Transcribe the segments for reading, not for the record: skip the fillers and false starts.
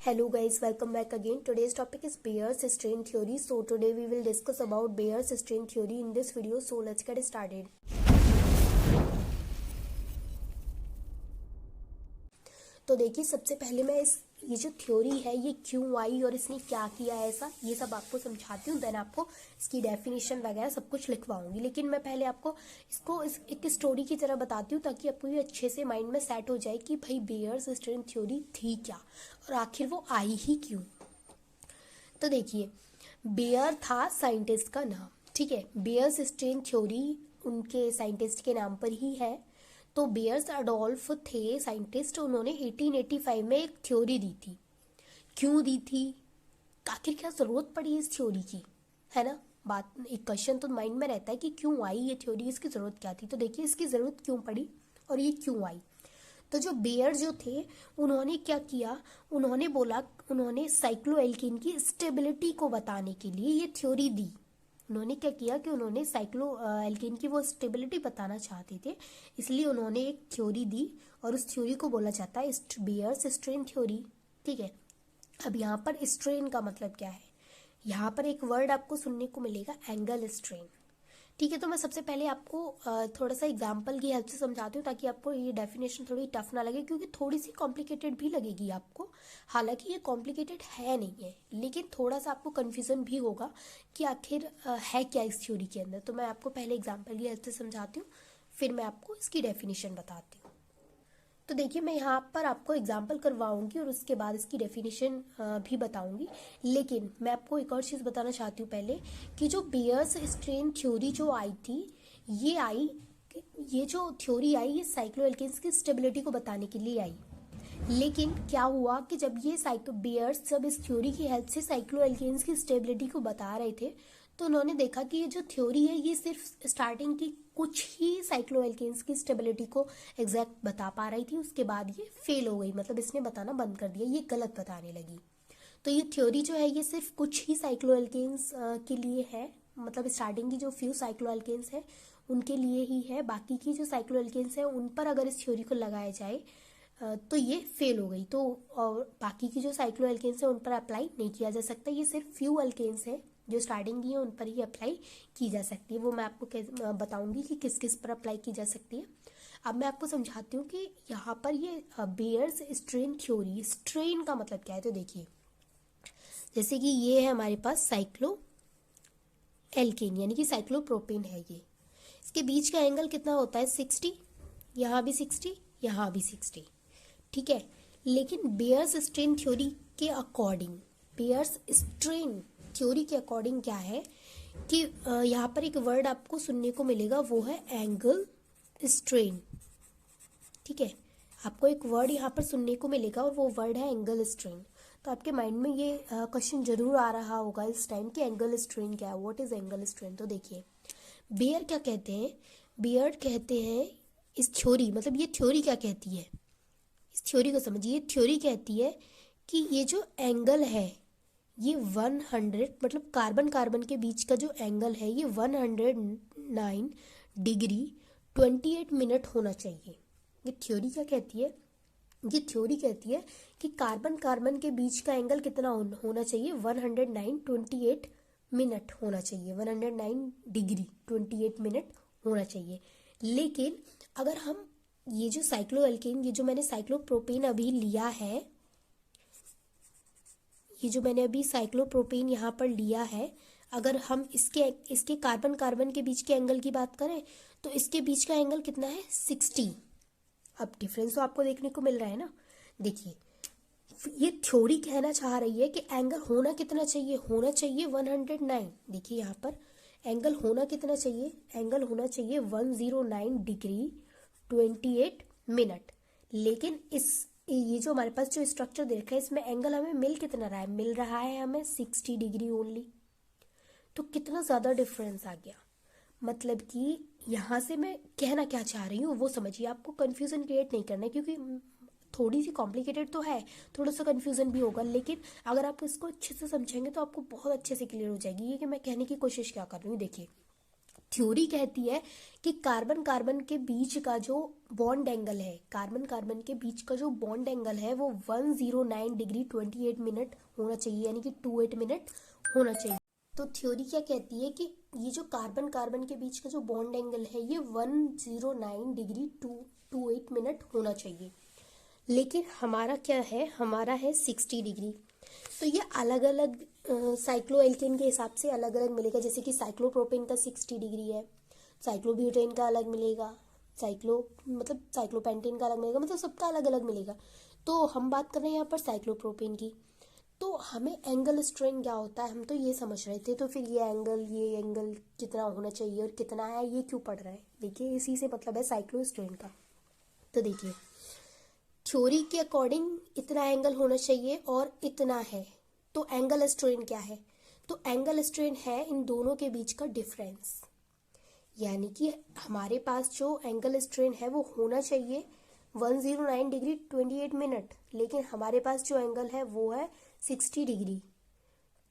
Hello guys, welcome back again. Today's topic is Bayes' strain theory. So today we will discuss about Bayes' strain theory in this video. So let's get started. तो देखिए, सबसे पहले मैं ये जो theory है ये क्यों आई और इसने क्या किया है, ऐसा ये सब आपको समझाती हूँ। देन आपको इसकी डेफिनेशन वगैरह सब कुछ लिखवाऊंगी। लेकिन मैं पहले आपको इसको एक स्टोरी की तरह बताती हूँ ताकि आपको ये अच्छे से माइंड में सेट हो जाए कि भाई बेयर्स स्ट्रेन थ्योरी थी क्या और आखिर वो आई ही क्यों। तो देखिए, बेयर था साइंटिस्ट का नाम, ठीक है। बेयर्स स्ट्रेन थ्योरी उनके साइंटिस्ट के नाम पर ही है। तो बेयर्स अडोल्फ थे साइंटिस्ट, उन्होंने 1885 में एक थ्योरी दी थी। क्यों दी थी, आखिर क्या जरूरत पड़ी इस थ्योरी की, है ना। बात, एक क्वेश्चन तो माइंड में रहता है कि क्यों आई ये थ्योरी, इसकी जरूरत क्या थी। तो देखिए, इसकी जरूरत क्यों पड़ी और ये क्यों आई। तो जो बेयर जो थे उन्होंने क्या किया, उन्होंने साइक्लोएल्कीन की स्टेबिलिटी को बताने के लिए ये थ्योरी दी। उन्होंने क्या किया कि उन्होंने साइक्लोएल्कीन की वो स्टेबिलिटी बताना चाहते थे, इसलिए उन्होंने एक थ्योरी दी और उस थ्योरी को बोला जाता है बेयर्स स्ट्रेन थ्योरी, ठीक है। अब यहाँ पर स्ट्रेन का मतलब क्या है, यहाँ पर एक वर्ड आपको सुनने को मिलेगा, एंगल स्ट्रेन, ठीक है। तो मैं सबसे पहले आपको थोड़ा सा एग्जाम्पल की हेल्प से समझाती हूँ ताकि आपको ये डेफिनेशन थोड़ी टफ ना लगे, क्योंकि थोड़ी सी कॉम्प्लिकेटेड भी लगेगी आपको। हालांकि ये कॉम्प्लिकेटेड है नहीं है, लेकिन थोड़ा सा आपको कन्फ्यूजन भी होगा कि आखिर है क्या इस थ्योरी के अंदर। तो मैं आपको पहले एग्जाम्पल की हेल्प से समझाती हूँ, फिर मैं आपको इसकी डेफिनेशन बताती हूँ। तो देखिए, मैं यहाँ पर आपको एग्जाम्पल करवाऊंगी और उसके बाद इसकी डेफिनेशन भी बताऊंगी। लेकिन मैं आपको एक और चीज़ बताना चाहती हूँ पहले, कि जो बेयर्स स्ट्रेन थ्योरी जो आई थी, ये जो थ्योरी आई ये साइक्लोएल्केन्स की स्टेबिलिटी को बताने के लिए आई। लेकिन क्या हुआ कि जब ये बेयर्स जब इस थ्योरी की हेल्प से साइक्लोएल्केन्स की स्टेबिलिटी को बता रहे थे, तो उन्होंने देखा कि ये जो थ्योरी है ये सिर्फ स्टार्टिंग की कुछ ही साइक्लोएल्केन्स की स्टेबिलिटी को एग्जैक्ट बता पा रही थी, उसके बाद ये फेल हो गई, मतलब इसने बताना बंद कर दिया, ये गलत बताने लगी। तो ये थ्योरी जो है ये सिर्फ कुछ ही साइक्लोएल्केन्स के लिए है, मतलब स्टार्टिंग की जो फ्यू साइक्लोएल्केन्स है उनके लिए ही है। बाकी की जो साइक्लोएल्केन्स है उन पर अगर इस थ्योरी को लगाया जाए तो ये फेल हो गई। तो और बाकी की जो साइक्लोएल्केन्स है उन पर अप्लाई नहीं किया जा सकता, ये सिर्फ फ्यू अल्केन्स है जो स्टार्टिंग की है उन पर ही अप्लाई की जा सकती है। वो मैं आपको बताऊंगी कि किस किस पर अप्लाई की जा सकती है। अब मैं आपको समझाती हूँ कि यहाँ पर ये बेयर्स स्ट्रेन थ्योरी, स्ट्रेन का मतलब क्या है। तो देखिए, जैसे कि ये है हमारे पास साइक्लो एल्केन यानी कि साइक्लोप्रोपेन है, ये इसके बीच का एंगल कितना होता है 60, यहाँ भी 60, यहाँ भी 60, ठीक है। लेकिन बेयर्स स्ट्रेन थ्योरी के अकॉर्डिंग, बेयर्स स्ट्रेन थ्योरी के अकॉर्डिंग क्या है कि यहाँ पर एक वर्ड आपको सुनने को मिलेगा, वो है एंगल स्ट्रेन, ठीक है। आपको एक वर्ड यहाँ पर सुनने को मिलेगा और वो वर्ड है एंगल स्ट्रेन। तो आपके माइंड में ये क्वेश्चन जरूर आ रहा होगा इस टाइम कि एंगल स्ट्रेन क्या है, व्हाट इज एंगल स्ट्रेन। तो देखिए, बेयर क्या कहते हैं, बेयर कहते हैं इस थ्योरी, मतलब ये थ्योरी क्या कहती है, इस थ्योरी को समझिए। थ्योरी कहती है कि ये जो एंगल है ये 100, मतलब कार्बन कार्बन के बीच का जो एंगल है ये 109 डिग्री 28 मिनट होना चाहिए। ये थ्योरी क्या कहती है, ये थ्योरी कहती है कि कार्बन कार्बन के बीच का एंगल कितना होना चाहिए, 109 28 मिनट होना चाहिए, 109 डिग्री 28 मिनट होना चाहिए। लेकिन अगर हम ये जो साइक्लोएल्केन, ये जो मैंने साइक्लोप्रोपेन अभी लिया है, ये जो मैंने अभी साइक्लोप्रोपेन यहाँ पर लिया है, अगर हम इसके कार्बन कार्बन के बीच के एंगल की बात करें तो इसके बीच का एंगल कितना है 60। अब डिफरेंस तो आपको देखने को मिल रहा है ना। देखिए, ये थ्योरी कहना चाह रही है कि एंगल होना कितना चाहिए, होना चाहिए 109। देखिए यहाँ पर एंगल होना कितना चाहिए, एंगल होना चाहिए 109 डिग्री 28 मिनट। लेकिन ये जो हमारे पास जो स्ट्रक्चर दे रखा है इसमें एंगल हमें मिल कितना रहा है, मिल रहा है हमें 60 डिग्री ओनली। तो कितना ज़्यादा डिफरेंस आ गया। मतलब कि यहाँ से मैं कहना क्या चाह रही हूँ वो समझिए, आपको कन्फ्यूज़न क्रिएट नहीं करना है, क्योंकि थोड़ी सी कॉम्प्लिकेटेड तो है, थोड़ा सा कन्फ्यूज़न भी होगा, लेकिन अगर आप इसको अच्छे से समझेंगे तो आपको बहुत अच्छे से क्लियर हो जाएगी ये कि मैं कहने की कोशिश क्या कर रही हूँ। देखिए, थ्योरी कहती है कि कार्बन कार्बन के बीच का जो बॉन्ड एंगल है, कार्बन कार्बन के बीच का जो बॉन्ड एंगल है वो 109 डिग्री 28 मिनट होना चाहिए, यानी कि 28 मिनट होना चाहिए। तो थ्योरी क्या कहती है कि ये जो कार्बन कार्बन के बीच का जो बॉन्ड एंगल है ये 109 डिग्री 28 मिनट होना चाहिए, लेकिन हमारा क्या है, हमारा है 60 डिग्री। तो ये अलग अलग साइक्लो एल्केन के हिसाब से अलग अलग मिलेगा, जैसे कि साइक्लोप्रोपेन का 60 डिग्री है, साइक्लोब्यूटेन का अलग मिलेगा, साइक्लोपेंटेन का अलग मिलेगा, मतलब सबका अलग अलग मिलेगा। तो हम बात कर रहे हैं यहाँ पर साइक्लोप्रोपेन की। तो हमें एंगल स्ट्रेन क्या होता है हम तो ये समझ रहे थे, तो फिर ये एंगल कितना होना चाहिए और कितना है ये क्यों पड़ रहा है, देखिए इसी से मतलब है साइक्लो स्ट्रेन का। तो देखिए थ्योरी के अकॉर्डिंग इतना एंगल होना चाहिए और इतना है, तो एंगल स्ट्रेन क्या है, तो एंगल स्ट्रेन है इन दोनों के बीच का डिफरेंस, यानी कि हमारे पास जो एंगल स्ट्रेन है वो होना चाहिए 109 डिग्री 28 मिनट, लेकिन हमारे पास जो एंगल है वो है 60 डिग्री।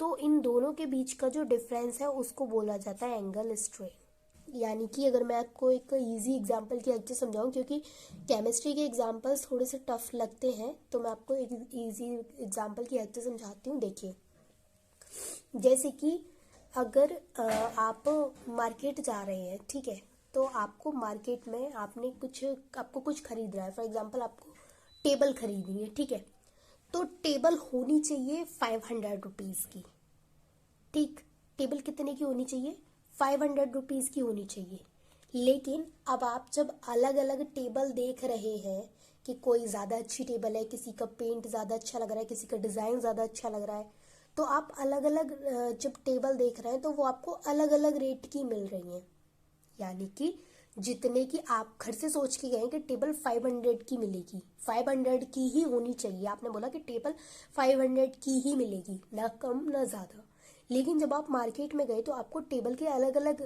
तो इन दोनों के बीच का जो डिफरेंस है उसको बोला जाता है एंगल स्ट्रेन। यानी कि अगर मैं आपको एक इजी एग्जांपल की हेल्प से समझाऊं, क्योंकि केमिस्ट्री के एग्जांपल्स थोड़े से टफ लगते हैं, तो मैं आपको एक इजी एग्जांपल की हेल्प से समझाती हूँ। देखिए जैसे कि अगर आप मार्केट जा रहे हैं, ठीक है, तो आपको मार्केट में आपको कुछ खरीदना है, फॉर एग्जांपल आपको टेबल खरीदनी है, ठीक है, तो टेबल होनी चाहिए 500 रुपीज़ की, ठीक, टेबल कितने की होनी चाहिए, 500 रुपीज़ की होनी चाहिए। लेकिन अब आप जब अलग अलग टेबल देख रहे हैं कि कोई ज़्यादा अच्छी टेबल है, किसी का पेंट ज़्यादा अच्छा लग रहा है, किसी का डिज़ाइन ज़्यादा अच्छा लग रहा है, तो आप अलग अलग जब टेबल देख रहे हैं तो वो आपको अलग अलग रेट की मिल रही हैं, यानी कि जितने की आप घर से सोच के गए कि टेबल 500 की मिलेगी, 500 की ही होनी चाहिए, आपने बोला कि टेबल 500 की ही मिलेगी, ना कम ना ज़्यादा। लेकिन जब आप मार्केट में गए तो आपको टेबल के अलग अलग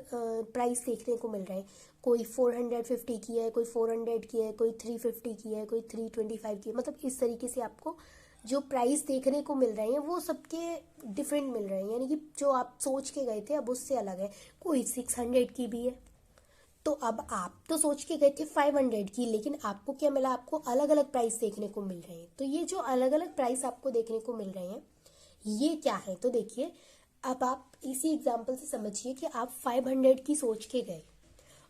प्राइस देखने को मिल रहे हैं, कोई 450 की है, कोई 400 की है, कोई 350 की है, कोई 325 की है, मतलब इस तरीके से आपको जो प्राइस देखने को मिल रहे हैं वो सबके डिफरेंट मिल रहे हैं, यानी कि जो आप सोच के गए थे अब उससे अलग है, कोई 600 की भी है। तो अब आप तो सोच के गए थे 500 की, लेकिन आपको क्या मिला, आपको अलग अलग प्राइस देखने को मिल रहे हैं। तो ये जो अलग अलग प्राइस आपको देखने को मिल रहे हैं ये क्या है, तो देखिए अब आप इसी एग्जाम्पल से समझिए कि आप 500 की सोच के गए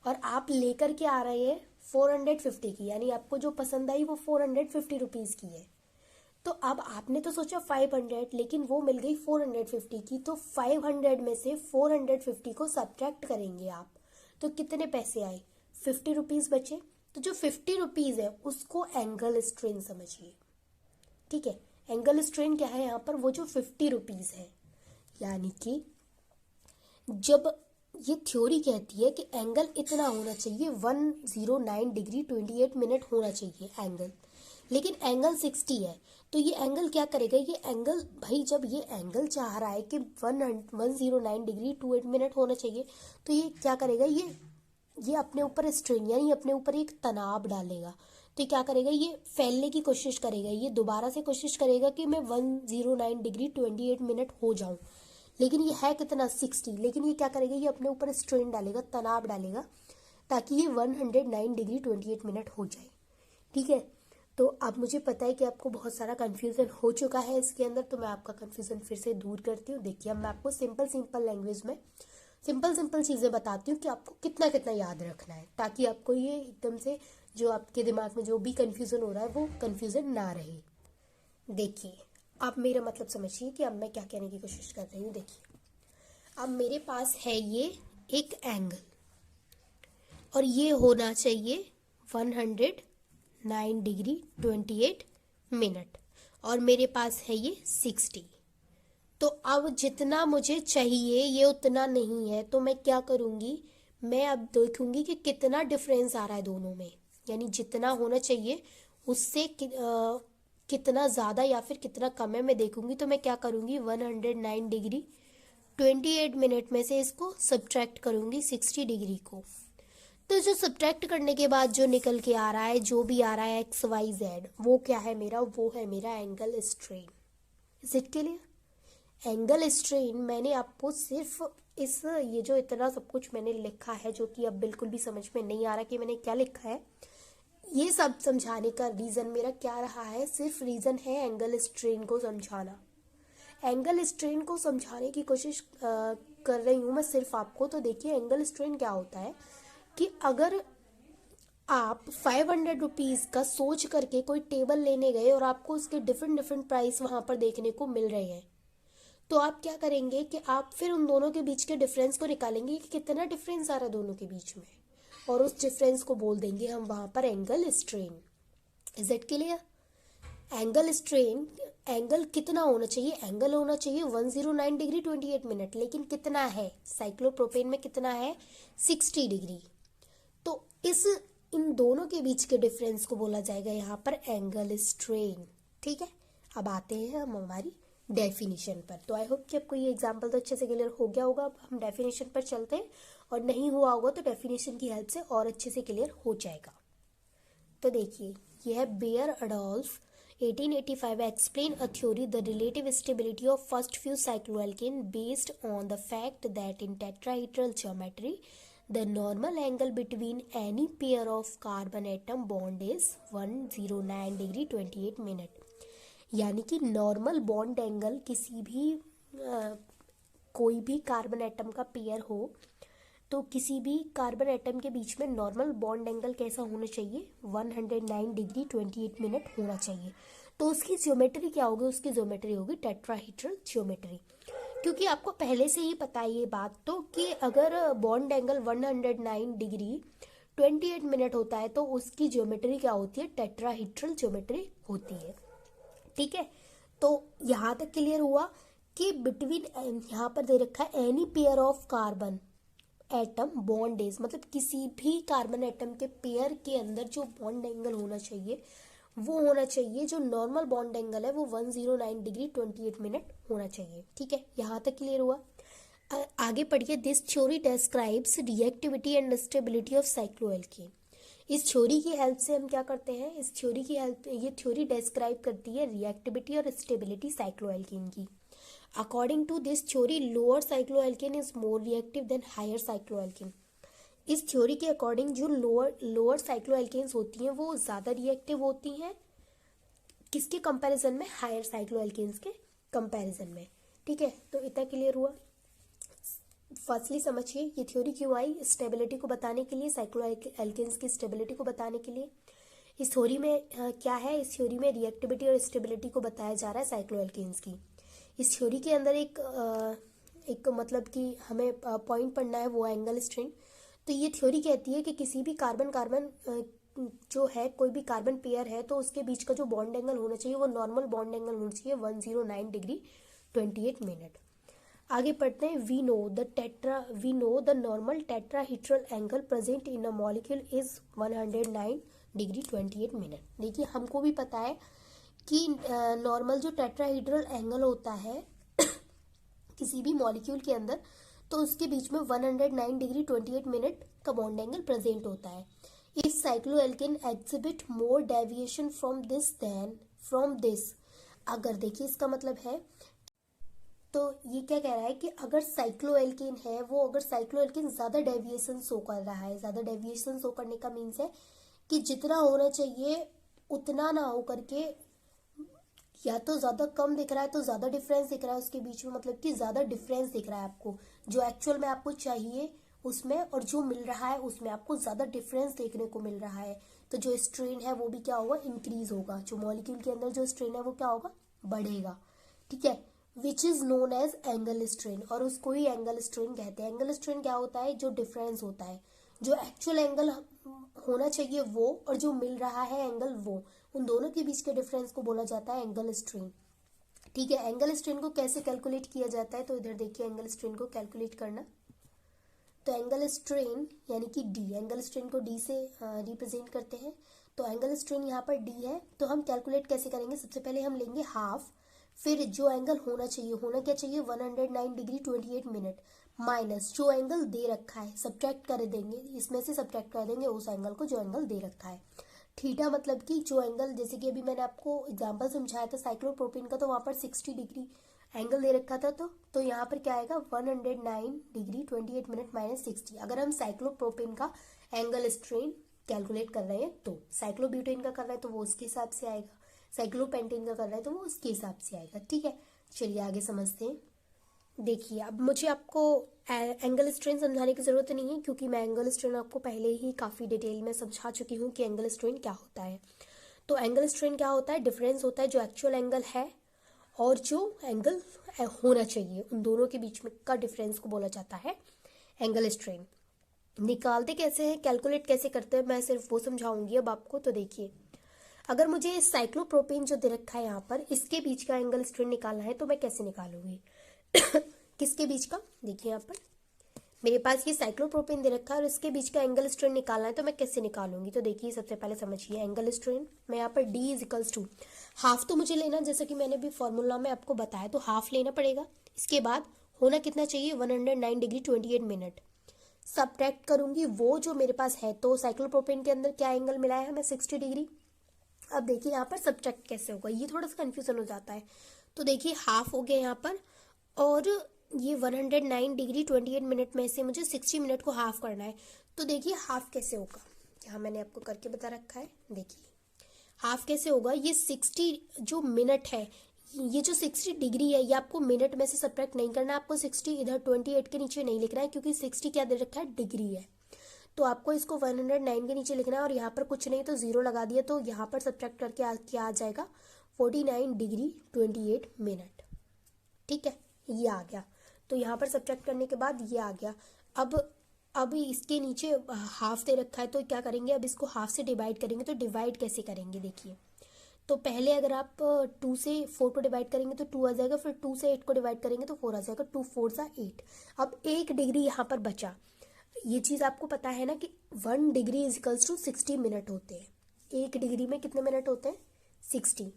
और आप लेकर के आ रहे हैं 450 की, यानी आपको जो पसंद आई वो 450 रुपीज़ की है। तो अब आपने तो सोचा 500, लेकिन वो मिल गई 450 की, तो 500 में से 450 को सब्ट्रैक्ट करेंगे आप, तो कितने पैसे आए, 50 रुपीज़ बचे। तो जो 50 रुपीज़ है उसको एंगल स्ट्रेन समझिए, ठीक है, एंगल स्ट्रेन क्या है यहाँ पर, वो जो 50 रुपीज़ है, यानी कि जब ये थ्योरी कहती है कि एंगल इतना होना चाहिए 109 डिग्री 28 मिनट होना चाहिए एंगल, लेकिन एंगल 60 है, तो ये एंगल क्या करेगा, ये एंगल भाई जब ये एंगल चाह रहा है कि 109 डिग्री 28 मिनट होना चाहिए, तो ये क्या करेगा, ये अपने ऊपर स्ट्रेन यानी अपने ऊपर एक तनाव डालेगा। तो क्या करेगा, ये फैलने की कोशिश करेगा, ये दोबारा से कोशिश करेगा कि मैं 109 डिग्री 28 मिनट हो जाऊं, लेकिन ये है कितना 60, लेकिन ये क्या करेगा, ये अपने ऊपर स्ट्रेन डालेगा, तनाव डालेगा, ताकि ये 109 डिग्री 28 मिनट हो जाए, ठीक है। तो अब मुझे पता है कि आपको बहुत सारा कन्फ्यूज़न हो चुका है इसके अंदर, तो मैं आपका कन्फ्यूज़न फिर से दूर करती हूँ। देखिए अब मैं आपको सिंपल लैंग्वेज में सिंपल चीज़ें बताती हूँ कि आपको कितना कितना याद रखना है, ताकि आपको ये एकदम से जो आपके दिमाग में जो भी कन्फ्यूज़न हो रहा है वो कन्फ्यूज़न ना रहे। देखिए आप मेरा मतलब समझिए कि अब मैं क्या कहने की कोशिश कर रही हूँ। देखिए अब मेरे पास है ये एक एंगल और ये होना चाहिए 109 डिग्री 28 मिनट और मेरे पास है ये 60। तो अब जितना मुझे चाहिए ये उतना नहीं है, तो मैं क्या करूँगी, मैं अब देखूँगी कि कितना डिफरेंस आ रहा है दोनों में, यानी जितना होना चाहिए उससे कितना ज़्यादा या फिर कितना कम है मैं देखूँगी। तो मैं क्या करूँगी, 109 डिग्री 28 मिनट में से इसको सब्ट्रैक्ट करूँगी 60 डिग्री को। तो जो सब्ट्रैक्ट करने के बाद जो निकल के आ रहा है, जो भी आ रहा है XYZ, वो क्या है मेरा, वो है मेरा angle strain. Is it clear? Angle strain मैंने आपको सिर्फ इस ये जो इतना सब कुछ मैंने लिखा है जो कि अब बिल्कुल भी समझ में नहीं आ रहा कि मैंने क्या लिखा है, ये सब समझाने का रीज़न मेरा क्या रहा है, सिर्फ रीज़न है एंगल स्ट्रेन को समझाना। एंगल स्ट्रेन को समझाने की कोशिश कर रही हूँ मैं सिर्फ आपको। तो देखिए एंगल स्ट्रेन क्या होता है कि अगर आप 500 रुपीज़ का सोच करके कोई टेबल लेने गए और आपको उसके डिफरेंट डिफरेंट प्राइस वहाँ पर देखने को मिल रहे हैं, तो आप क्या करेंगे कि आप फिर उन दोनों के बीच के डिफरेंस को निकालेंगे कि कितना डिफरेंस आ रहा है दोनों के बीच में, और उस डिफरेंस को बोल देंगे हम वहाँ पर angle strain. Is it clear? Angle strain, angle कितना होना चाहिए? एंगल होना चाहिए 109 डिग्री 28 मिनट, लेकिन कितना है साइक्लोप्रोपेन में, कितना है 60 डिग्री। तो इस इन दोनों के बीच के डिफरेंस को बोला जाएगा यहाँ पर एंगल स्ट्रेन। ठीक है, अब आते हैं हम हमारी डेफिनेशन पर। तो आई होप कि आपको ये एग्जांपल तो अच्छे से क्लियर हो गया होगा। अब हम डेफिनेशन पर चलते हैं, और नहीं हुआ होगा तो डेफिनेशन की हेल्प से और अच्छे से क्लियर हो जाएगा। तो देखिए ये है bear Adolf 1885 explain a theory the relative stability of first few cycloalkane based on the fact that in tetrahedral geometry the normal angle between any pair of carbon atom bond is 109 degree 28 minute। यानी कि normal bond angle किसी भी कोई भी carbon atom का pair हो तो किसी भी कार्बन एटम के बीच में नॉर्मल बॉन्ड एंगल कैसा होना चाहिए? 109 डिग्री 28 मिनट होना चाहिए। तो उसकी ज्योमेट्री क्या होगी? उसकी ज्योमेट्री होगी टेट्राहेड्रल ज्योमेट्री। क्योंकि आपको पहले से ही पता है ये बात तो कि अगर बॉन्ड एंगल 109 डिग्री 28 मिनट होता है तो उसकी ज्योमेट्री क्या होती है? टेट्राहेड्रल ज्योमेट्री होती है। ठीक है, तो यहाँ तक क्लियर हुआ कि बिटवीन, यहाँ पर दे रखा है any pair of carbon atom bond is, मतलब किसी भी कार्बन एटम के पेयर के अंदर जो बॉन्ड एंगल होना चाहिए वो होना चाहिए, जो नॉर्मल बॉन्ड एंगल है वो 109 डिग्री 28 मिनट होना चाहिए। ठीक है, यहाँ तक क्लियर हुआ। आगे पढ़िए। This theory describes reactivity and stability of cycloalkane. इस थ्योरी की हेल्प से हम क्या करते हैं? इस थ्योरी की हेल्प, ये थ्योरी डिस्क्राइब करती है रिएक्टिविटी और स्टेबिलिटी साइक्लोएल्केन की। According to this theory, lower cycloalkane is more reactive than higher cycloalkane। इस थ्योरी के अकॉर्डिंग जो लोअर साइक्लोएल्केन्स होती हैं वो ज़्यादा रिएक्टिव होती हैं किसके कंपैरिजन में? हायर साइक्लोएल्केन्स के कंपैरिजन में। ठीक है, तो इतना क्लियर हुआ। फर्स्टली समझिए ये थ्योरी क्यों आई? स्टेबिलिटी को बताने के लिए, साइक्लोएल्केन्स की स्टेबिलिटी को बताने के लिए। इस थ्योरी में क्या है? इस थ्योरी में रिएक्टिविटी और स्टेबिलिटी को बताया जा रहा है साइक्लोएल्केन्स की। इस थ्योरी के अंदर एक मतलब कि हमें पॉइंट पढ़ना है, वो एंगल स्ट्रेन। तो ये थ्योरी कहती है कि किसी भी कार्बन जो है, कोई भी कार्बन पेयर है तो उसके बीच का जो बॉन्ड एंगल होना चाहिए वो नॉर्मल बॉन्ड एंगल होना चाहिए 109 डिग्री 28 मिनट। आगे पढ़ते हैं। We know the normal tetrahedral angle present in a molecule is 109 degree 28 minute. देखिए हमको भी पता है कि नॉर्मल जो टेट्राहेड्रल एंगल होता है किसी भी मॉलिक्यूल के अंदर, तो उसके बीच में 109 डिग्री 28 मिनट का बॉन्ड एंगल प्रेजेंट होता है। If cycloalkane exhibit more deviation from this than from this, अगर देखिए इसका मतलब है, तो ये क्या कह रहा है कि अगर साइक्लोएल्केन है वो, अगर साइक्लोएल्केन ज़्यादा डेविएशन शो कर रहा है, ज़्यादा डेविएशन शो करने का मीन्स है कि जितना होना चाहिए उतना ना हो करके, या तो ज़्यादा कम दिख रहा है तो ज़्यादा डिफरेंस दिख रहा है उसके बीच में, मतलब कि ज़्यादा डिफरेंस दिख रहा है आपको, जो एक्चुअल में आपको चाहिए उसमें और जो मिल रहा है उसमें आपको ज़्यादा डिफरेंस देखने को मिल रहा है। तो जो स्ट्रेन है वो भी क्या होगा? इंक्रीज होगा। जो मॉलिक्यूल के अंदर जो स्ट्रेन है वो क्या होगा? बढ़ेगा। ठीक है, which is known as angle strain, और उसको ही एंगल स्ट्रेन कहते हैं। एंगल स्ट्रेन क्या होता है? जो डिफरेंस होता है, जो एक्चुअल एंगल होना चाहिए वो और जो मिल रहा है एंगल वो, उन दोनों के बीच के डिफरेंस को बोला जाता है एंगल स्ट्रेन। ठीक है, एंगल स्ट्रेन को कैसे कैलकुलेट किया जाता है? तो इधर देखिए एंगल स्ट्रेन को कैलकुलेट करना। तो एंगल स्ट्रेन यानी कि डी, एंगल स्ट्रेन को डी से रिप्रेजेंट करते हैं। तो एंगल स्ट्रेन यहाँ पर डी है, तो हम कैलकुलेट कैसे करेंगे? सबसे पहले हम लेंगे हाफ, फिर जो एंगल होना चाहिए, होना क्या चाहिए? 109 डिग्री 28 मिनट माइनस जो एंगल दे रखा है, सब्ट्रैक्ट कर देंगे, इसमें से सब्ट्रैक्ट कर देंगे उस एंगल को जो एंगल दे रखा है। थीटा मतलब कि जो एंगल, जैसे कि अभी मैंने आपको एग्जांपल समझाया था साइक्लोप्रोपेन का, तो वहाँ पर 60 डिग्री एंगल दे रखा था तो यहाँ पर क्या आएगा 109 डिग्री 28 मिनट माइनस 60। अगर हम साइक्लोप्रोपेन का एंगल स्ट्रेन कैलकुलेट कर रहे हैं तो साइक्लोब्यूटेन का कर रहे हैं तो वो उसके हिसाब से आएगा, साइक्लोपेंटेन का कर रहे हैं तो वो उसके हिसाब से आएगा। ठीक है, चलिए आगे समझते हैं। देखिए अब मुझे आपको एंगल स्ट्रेन समझाने की ज़रूरत नहीं है क्योंकि मैं एंगल स्ट्रेन आपको पहले ही काफ़ी डिटेल में समझा चुकी हूँ कि एंगल स्ट्रेन क्या होता है। तो एंगल स्ट्रेन क्या होता है, डिफरेंस होता है जो एक्चुअल एंगल है और जो एंगल होना चाहिए, उन दोनों के बीच में का डिफरेंस को बोला जाता है एंगल स्ट्रेन। निकालते कैसे हैं, कैलकुलेट कैसे करते हैं, मैं सिर्फ वो समझाऊंगी अब आपको। तो देखिए अगर मुझे साइक्लोप्रोपेन जो दे रखा है यहाँ पर, इसके बीच का एंगल स्ट्रेन निकालना है तो मैं कैसे निकालूंगी किसके बीच का, देखिए यहाँ पर मेरे पास ये साइक्लोप्रोपेन दे रखा है और इसके बीच का एंगल स्ट्रेन निकालना है तो मैं कैसे निकालूंगी। तो देखिए सबसे पहले समझिए एंगल स्ट्रेन, मैं यहाँ पर D इजिकल्स टू हाफ तो मुझे लेना, जैसा कि मैंने भी फॉर्मूला में आपको बताया, तो हाफ लेना पड़ेगा। इसके बाद होना कितना चाहिए 109 डिग्री 28 मिनट। सब्ट्रैक्ट करूंगी वो जो मेरे पास है, तो साइक्लोप्रोपेन के अंदर क्या एंगल मिला है हमें 60 डिग्री। अब देखिए यहाँ पर सब्ट्रैक्ट कैसे होगा, ये थोड़ा सा कन्फ्यूजन हो जाता है। तो देखिए हाफ हो गया यहाँ पर और ये 109 डिग्री 28 मिनट में से मुझे 60 मिनट को हाफ करना है। तो देखिए हाफ कैसे होगा, यहाँ मैंने आपको करके बता रखा है। देखिए हाफ कैसे होगा, ये 60 जो मिनट है, ये जो 60 डिग्री है ये आपको मिनट में से सब्ट्रैक्ट नहीं करना, आपको 60 इधर 28 के नीचे नहीं लिखना है क्योंकि 60 क्या दे रखा है, डिग्री है। तो आपको इसको 109 के नीचे लिखना है और यहाँ पर कुछ नहीं तो जीरो लगा दिया, तो यहाँ पर सब्ट्रैक्ट करके क्या आ जाएगा 49 डिग्री 28 मिनट। ठीक है, ये आ गया। तो यहाँ पर सब्ट्रैक्ट करने के बाद ये आ गया। अब इसके नीचे हाफ दे रखा है तो क्या करेंगे, अब इसको हाफ से डिवाइड करेंगे। तो डिवाइड कैसे करेंगे, देखिए तो पहले अगर आप 2 से 4 को डिवाइड करेंगे तो 2 आ जाएगा, फिर 2 से 8 को डिवाइड करेंगे तो 4 आ जाएगा, 2 4 सा 8। अब 1 डिग्री यहाँ पर बचा। ये चीज़ आपको पता है ना कि 1 degree is equals to 60 minute होते हैं। 1 डिग्री में कितने मिनट होते हैं, 60।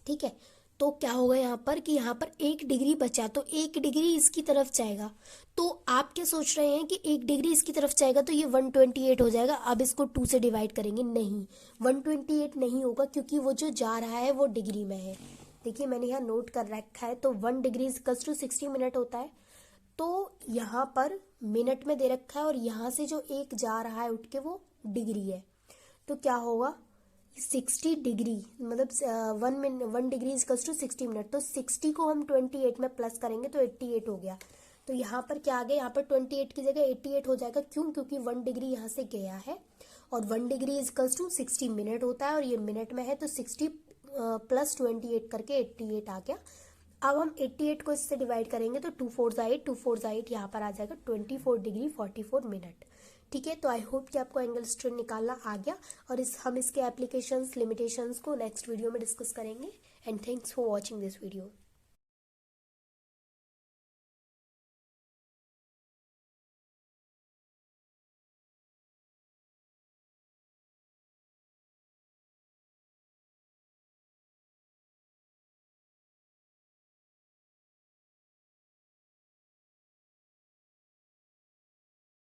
ठीक है, तो क्या होगा यहाँ पर कि यहाँ पर 1 डिग्री बचा तो 1 डिग्री इसकी तरफ जाएगा। तो आप क्या सोच रहे हैं कि 1 डिग्री इसकी तरफ जाएगा तो ये 128 हो जाएगा। अब इसको 2 से डिवाइड करेंगे, नहीं 128 नहीं होगा क्योंकि वो जो जा रहा है वो डिग्री में है। देखिए मैंने यहाँ नोट कर रखा है, तो 1 डिग्री इक्वल्स टू 60 मिनट होता है। तो यहाँ पर मिनट में दे रखा है और यहाँ से जो एक जा रहा है उठ के वो डिग्री है। तो क्या होगा 60 डिग्री मतलब 1 डिग्री इक्वल्स टू 60 मिनट। तो 60 को हम 28 में प्लस करेंगे तो 88 हो गया। तो यहाँ पर क्या आ गया, यहाँ पर 28 की जगह 88 हो जाएगा। क्यों, क्योंकि 1 डिग्री यहाँ से गया है और 1 डिग्री इक्वल्स टू 60 मिनट होता है और ये मिनट में है, तो 60 प्लस 28 करके 88 आ गया। अब हम 88 को इससे डिवाइड करेंगे तो 2 4 8, 2 4 8 यहाँ पर आ जाएगा 24 डिग्री 44 मिनट। ठीक है, तो आई होप कि आपको एंगल स्ट्रेन निकालना आ गया और हम इसके एप्लीकेशंस लिमिटेशंस को नेक्स्ट वीडियो में डिस्कस करेंगे। And thanks for watching this video.